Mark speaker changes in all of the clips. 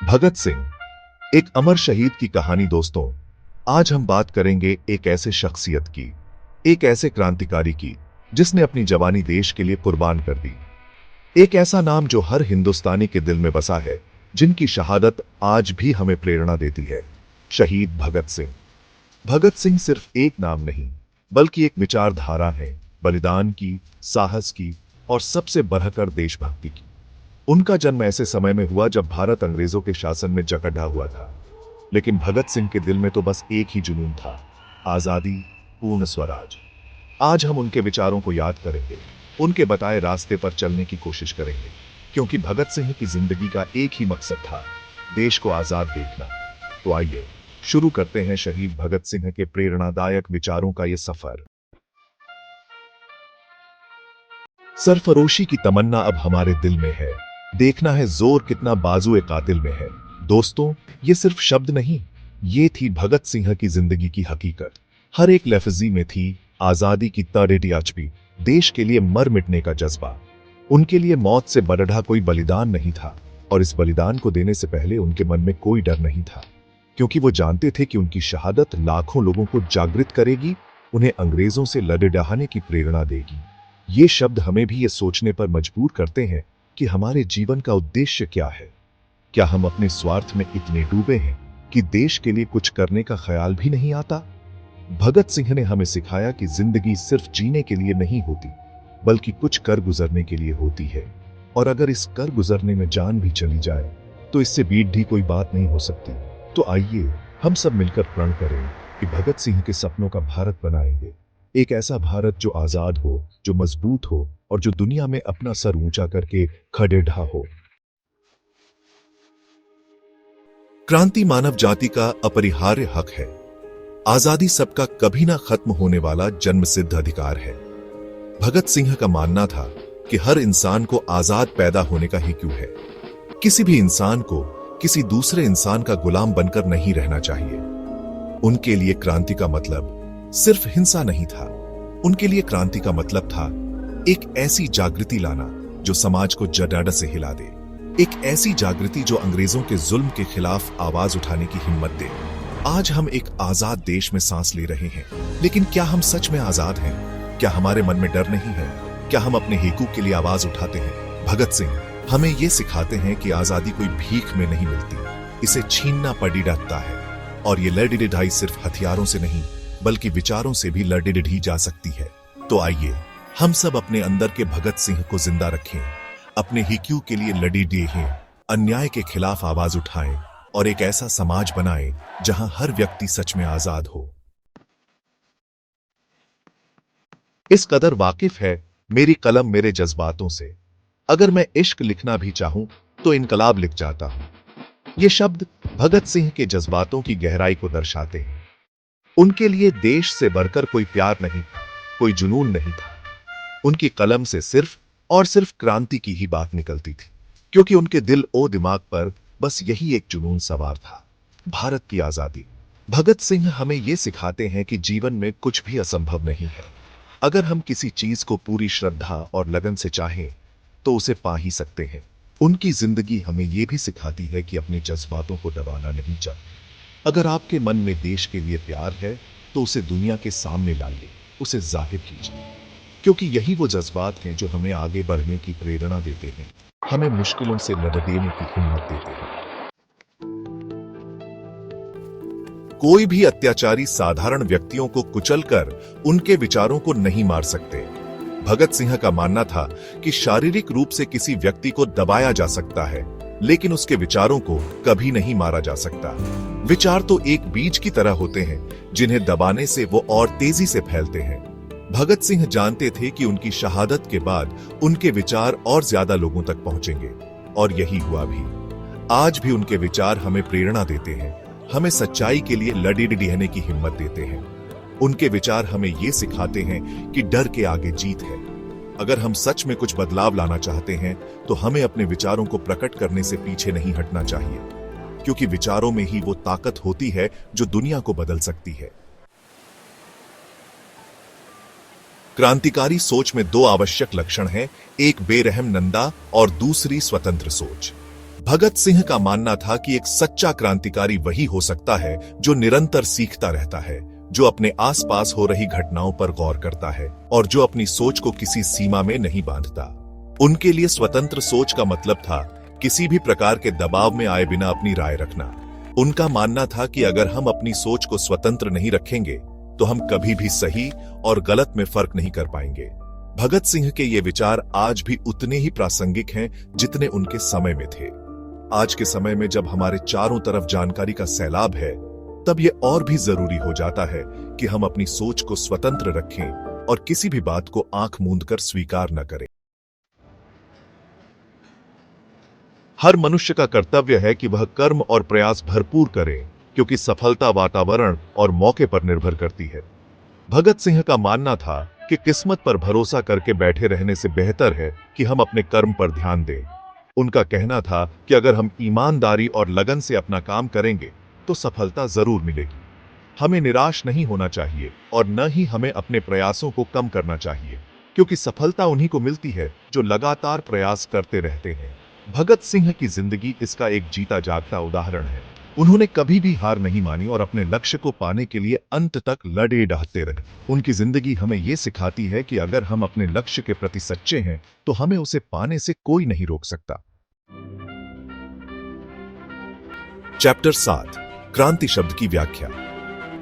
Speaker 1: भगत सिंह, एक अमर शहीद की कहानी। दोस्तों, आज हम बात करेंगे एक ऐसे शख्सियत की, एक ऐसे क्रांतिकारी की जिसने अपनी जवानी देश के लिए कुर्बान कर दी। एक ऐसा नाम जो हर हिंदुस्तानी के दिल में बसा है, जिनकी शहादत आज भी हमें प्रेरणा देती है। शहीद भगत सिंह। भगत सिंह सिर्फ एक नाम नहीं, बल्कि एक विचारधारा है, बलिदान की, साहस की और सबसे बढ़कर देशभक्ति की। उनका जन्म ऐसे समय में हुआ जब भारत अंग्रेजों के शासन में जकड़ा हुआ था, लेकिन भगत सिंह के दिल में तो बस एक ही जुनून था, आजादी, पूर्ण स्वराज। आज हम उनके विचारों को याद करेंगे, उनके बताए रास्ते पर चलने की कोशिश करेंगे, क्योंकि भगत सिंह की जिंदगी का एक ही मकसद था, देश को आजाद देखना। तो आइए शुरू करते हैं शहीद भगत सिंह के प्रेरणादायक विचारों का यह सफर। सरफरोशी की तमन्ना अब हमारे दिल में है, देखना है जोर कितना बाजुए कातिल में है। दोस्तों, ये सिर्फ शब्द नहीं, ये थी भगत सिंह की जिंदगी की हकीकत। हर एक लफ्जी में थी आजादी की तड़ियाचबी, देश के लिए मर मिटने का जज्बा। उनके लिए मौत से बड़ा कोई बलिदान नहीं था, और इस बलिदान को देने से पहले उनके मन में कोई डर नहीं था, क्योंकि वो जानते थे कि उनकी शहादत लाखों लोगों को जागृत करेगी, उन्हें अंग्रेजों से लड़ने की प्रेरणा देगी। ये शब्द हमें भी ये सोचने पर मजबूर करते हैं कि हमारे जीवन का उद्देश्य क्या है। क्या हम अपने स्वार्थ में इतने डूबे हैं कि देश के लिए कुछ करने का ख्याल भी नहीं आता? भगत सिंह ने हमें सिखाया कि जिंदगी सिर्फ जीने के लिए नहीं होती, बल्कि कुछ कर गुजरने के लिए होती है। और अगर इस कर गुजरने में जान भी चली जाए, तो इससे बीठी कोई बात नहीं हो सकती। तो आइए हम सब मिलकर प्रण करें कि भगत सिंह के सपनों का भारत बनाएंगे, एक ऐसा भारत जो आजाद हो, जो मजबूत हो और जो दुनिया में अपना सर ऊंचा करके खड़ेढ़ा हो। क्रांति मानव जाति का अपरिहार्य हक है। आजादी सबका कभी ना खत्म होने वाला जन्मसिद्ध अधिकार है। भगत सिंह का मानना था कि हर इंसान को आजाद पैदा होने का ही क्यों है। किसी भी इंसान को किसी दूसरे इंसान का गुलाम बनकर नहीं रहना चाहिए। उनके लिए क्रांति का मतलब सिर्फ हिंसा नहीं था, उनके लिए क्रांति का मतलब था एक ऐसी जागृति लाना जो समाज को जड़ से हिला दे, एक ऐसी जागृति जो अंग्रेजों के जुल्म के खिलाफ आवाज उठाने की हिम्मत दे। आज हम एक आजाद देश में सांस ले रहे हैं, लेकिन क्या हम सच में आजाद हैं? क्या हमारे मन में डर नहीं है? क्या हम अपने हकूक के लिए आवाज उठाते हैं? भगत सिंह हमें यह सिखाते हैं कि आजादी कोई भीख में नहीं मिलती, इसे छीनना पड़ी रहता है। और ये लड़ाई सिर्फ हथियारों से नहीं, बल्कि विचारों से भी लड़ी जा सकती है। तो आइए हम सब अपने अंदर के भगत सिंह को जिंदा रखें, अपने हकूक के लिए लड़ें, अन्याय के खिलाफ आवाज उठाएं और एक ऐसा समाज बनाएं जहां हर व्यक्ति सच में आजाद हो। इस कदर वाकिफ है मेरी कलम मेरे जज्बातों से, अगर मैं इश्क लिखना भी चाहूं तो इनकलाब लिख जाता हूं। ये शब्द भगत सिंह के जज्बातों की गहराई को दर्शाते हैं। उनके लिए देश से बढ़कर कोई प्यार नहीं था, कोई जुनून नहीं था। उनकी कलम से सिर्फ और सिर्फ क्रांति की ही बात निकलती थी, क्योंकि उनके दिल और दिमाग पर बस यही एक जुनून सवार था, भारत की आजादी। भगत सिंह हमें यह सिखाते हैं कि जीवन में कुछ भी असंभव नहीं है। अगर हम किसी चीज को पूरी श्रद्धा और लगन से चाहें तो उसे पा ही सकते हैं। उनकी जिंदगी हमें यह भी सिखाती है कि अपने जज्बातों को दबाना नहीं चाहिए। अगर आपके मन में देश के लिए प्यार है तो उसे दुनिया के सामने लाइए, उसे जाहिर कीजिए, क्योंकि यही वो जज्बात हैं जो हमें आगे बढ़ने की प्रेरणा देते हैं, हमें मुश्किलों से लड़ने की हिम्मत देते हैं। कोई भी अत्याचारी साधारण व्यक्तियों को कुचलकर उनके विचारों को नहीं मार सकते। भगत सिंह का मानना था कि शारीरिक रूप से किसी व्यक्ति को दबाया जा सकता है, लेकिन उसके विचारों को कभी नहीं मारा जा सकता। विचार तो एक बीज की तरह होते हैं, जिन्हें दबाने से वो और तेजी से फैलते हैं। भगत सिंह जानते थे कि उनकी शहादत के बाद उनके विचार और ज्यादा लोगों तक पहुंचेंगे, और यही हुआ भी। आज भी उनके विचार हमें प्रेरणा देते हैं, हमें सच्चाई के लिए लड़ने की हिम्मत देते हैं। उनके विचार हमें ये सिखाते हैं कि डर के आगे जीत है। अगर हम सच में कुछ बदलाव लाना चाहते हैं तो हमें अपने विचारों को प्रकट करने से पीछे नहीं हटना चाहिए, क्योंकि विचारों में ही वो ताकत होती है जो दुनिया को बदल सकती है। क्रांतिकारी सोच में दो आवश्यक लक्षण हैं, एक बेरहम नंदा और दूसरी स्वतंत्र सोच। भगत सिंह का मानना था कि एक सच्चा क्रांतिकारी वही हो सकता है जो निरंतर सीखता रहता है, जो अपने आसपास हो रही घटनाओं पर गौर करता है और जो अपनी सोच को किसी सीमा में नहीं बांधता। उनके लिए स्वतंत्र सोच का मतलब था किसी भी प्रकार के दबाव में आए बिना अपनी राय रखना। उनका मानना था कि अगर हम अपनी सोच को स्वतंत्र नहीं रखेंगे तो हम कभी भी सही और गलत में फर्क नहीं कर पाएंगे। भगत सिंह के ये विचार आज भी उतने ही प्रासंगिक हैं जितने उनके समय में थे। आज के समय में जब हमारे चारों तरफ जानकारी का सैलाब है, तब यह और भी जरूरी हो जाता है कि हम अपनी सोच को स्वतंत्र रखें और किसी भी बात को आंख मूंदकर स्वीकार न करें। हर मनुष्य का कर्तव्य है कि वह कर्म और प्रयास भरपूर करे, क्योंकि सफलता वातावरण और मौके पर निर्भर करती है। भगत सिंह का मानना था कि किस्मत पर भरोसा करके बैठे रहने से बेहतर है कि हम अपने कर्म पर ध्यान दें। उनका कहना था कि अगर हम ईमानदारी और लगन से अपना काम करेंगे तो सफलता जरूर मिलेगी। हमें निराश नहीं होना चाहिए और न ही हमें अपने प्रयासों को कम करना चाहिए, क्योंकि सफलता उन्हीं को मिलती है जो लगातार प्रयास करते रहते हैं। भगत सिंह की जिंदगी इसका एक जीता जागता उदाहरण है। उन्होंने कभी भी हार नहीं मानी और अपने लक्ष्य को पाने के लिए अंत तक लड़े ढहते रहे। उनकी जिंदगी हमें यह सिखाती है कि अगर हम अपने लक्ष्य के प्रति सच्चे हैं तो हमें उसे पाने से कोई नहीं रोक सकता। चैप्टर 7, क्रांति शब्द की व्याख्या।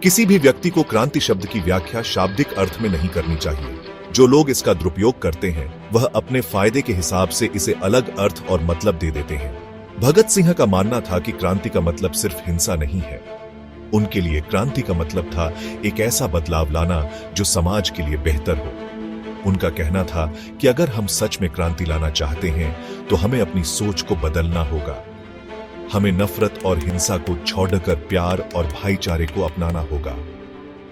Speaker 1: किसी भी व्यक्ति को क्रांति शब्द की व्याख्या शाब्दिक अर्थ में नहीं करनी चाहिए। जो लोग इसका दुरुपयोग करते हैं वह अपने फायदे के हिसाब से इसे अलग अर्थ और मतलब दे देते हैं। भगत सिंह का मानना था कि क्रांति का मतलब सिर्फ हिंसा नहीं है। उनके लिए क्रांति का मतलब था एक ऐसा बदलाव लाना जो समाज के लिए बेहतर हो। उनका कहना था कि अगर हम सच में क्रांति लाना चाहते हैं तो हमें अपनी सोच को बदलना होगा। हमें नफरत और हिंसा को छोड़कर प्यार और भाईचारे को अपनाना होगा,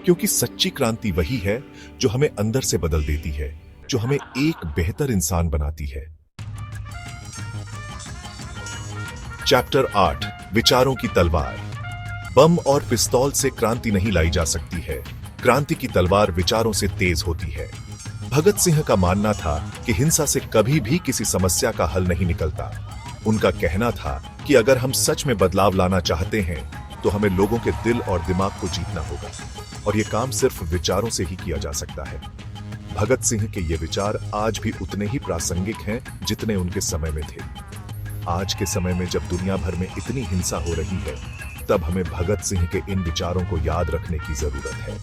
Speaker 1: क्योंकि सच्ची क्रांति वही है जो हमें अंदर से बदल देती है, जो हमें एक बेहतर इंसान बनाती है। चैप्टर 8, विचारों की तलवार। बम और पिस्तौल से क्रांति नहीं लाई जा सकती है, क्रांति की तलवार विचारों से तेज होती है। भगत सिंह का मानना था कि हिंसा से कभी भी किसी समस्या का हल नहीं निकलता। उनका कहना था कि अगर हम सच में बदलाव लाना चाहते हैं तो हमें लोगों के दिल और दिमाग को जीतना होगा, और यह काम सिर्फ विचारों से ही किया जा सकता है। भगत सिंह के ये विचार आज भी उतने ही प्रासंगिक हैं जितने उनके समय में थे। आज के समय में जब दुनिया भर में इतनी हिंसा हो रही है, तब हमें भगत सिंह के इन विचारों को याद रखने की जरूरत है।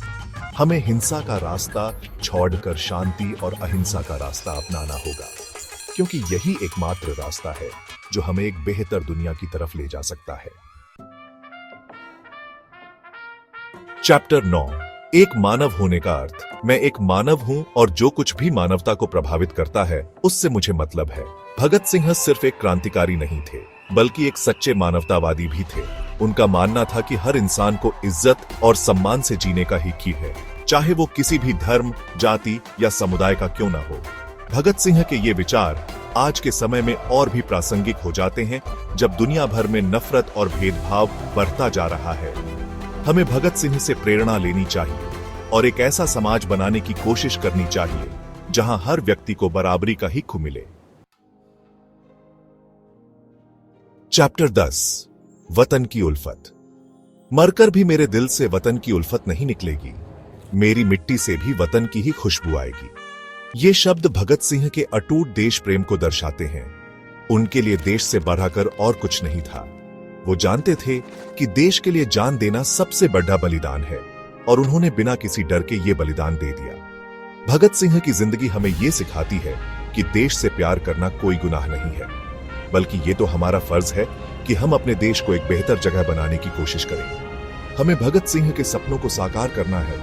Speaker 1: हमें हिंसा का रास्ता छोड़कर शांति और अहिंसा का रास्ता अपनाना होगा, क्योंकि यही एकमात्र रास्ता है जो हमें एक बेहतर दुनिया की तरफ ले जा सकता है। चैप्टर 9, एक मानव होने का अर्थ। मैं एक मानव हूं और जो कुछ भी मानवता को प्रभावित करता है उससे मुझे मतलब है। भगत सिंह सिर्फ एक क्रांतिकारी नहीं थे, बल्कि एक सच्चे मानवतावादी भी थे। उनका मानना था कि हर इंसान को इज्जत और सम्मान से जीने का हक है, चाहे वो किसी भी धर्म, जाति या समुदाय का क्यों न हो। भगत सिंह के ये विचार आज के समय में और भी प्रासंगिक हो जाते हैं जब दुनिया भर में नफरत और भेदभाव बढ़ता जा रहा है। हमें भगत सिंह से प्रेरणा लेनी चाहिए और एक ऐसा समाज बनाने की कोशिश करनी चाहिए जहां हर व्यक्ति को बराबरी का हक मिले। चैप्टर 10, वतन की उल्फत। मरकर भी मेरे दिल से वतन की उल्फत नहीं निकलेगी, मेरी मिट्टी से भी वतन की ही खुशबू आएगी। ये शब्द भगत सिंह के अटूट देश प्रेम को दर्शाते हैं। उनके लिए देश से बढ़ाकर और कुछ नहीं था। वो जानते थे कि देश के लिए जान देना सबसे बड़ा बलिदान है, और उन्होंने बिना किसी डर के ये बलिदान दे दिया। भगत सिंह की जिंदगी हमें ये सिखाती है कि देश से प्यार करना कोई गुनाह नहीं है, बल्कि ये तो हमारा फर्ज है कि हम अपने देश को एक बेहतर जगह बनाने की कोशिश करें। हमें भगत सिंह के सपनों को साकार करना है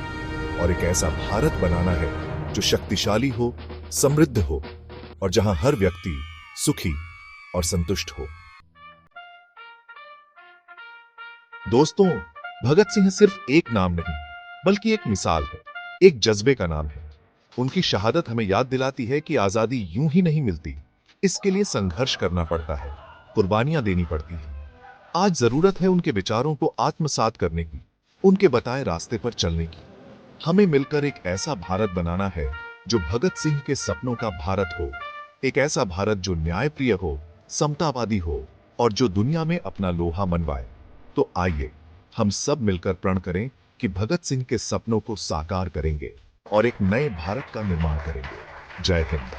Speaker 1: और एक ऐसा भारत बनाना है जो शक्तिशाली हो, समृद्ध हो और जहां हर व्यक्ति सुखी और संतुष्ट हो। दोस्तों, भगत सिंह सिर्फ एक नाम नहीं, बल्कि एक मिसाल है, एक जज्बे का नाम है। उनकी शहादत हमें याद दिलाती है कि आजादी यूं ही नहीं मिलती, इसके लिए संघर्ष करना पड़ता है, कुर्बानियां देनी पड़ती हैं। आज जरूरत है उनके विचारों को आत्मसात करने की, उनके बताए रास्ते पर चलने की। हमें मिलकर एक ऐसा भारत बनाना है जो भगत सिंह के सपनों का भारत हो, एक ऐसा भारत जो न्यायप्रिय हो, समतावादी हो और जो दुनिया में अपना लोहा मनवाए। तो आइए हम सब मिलकर प्रण करें कि भगत सिंह के सपनों को साकार करेंगे और एक नए भारत का निर्माण करेंगे। जय हिंद।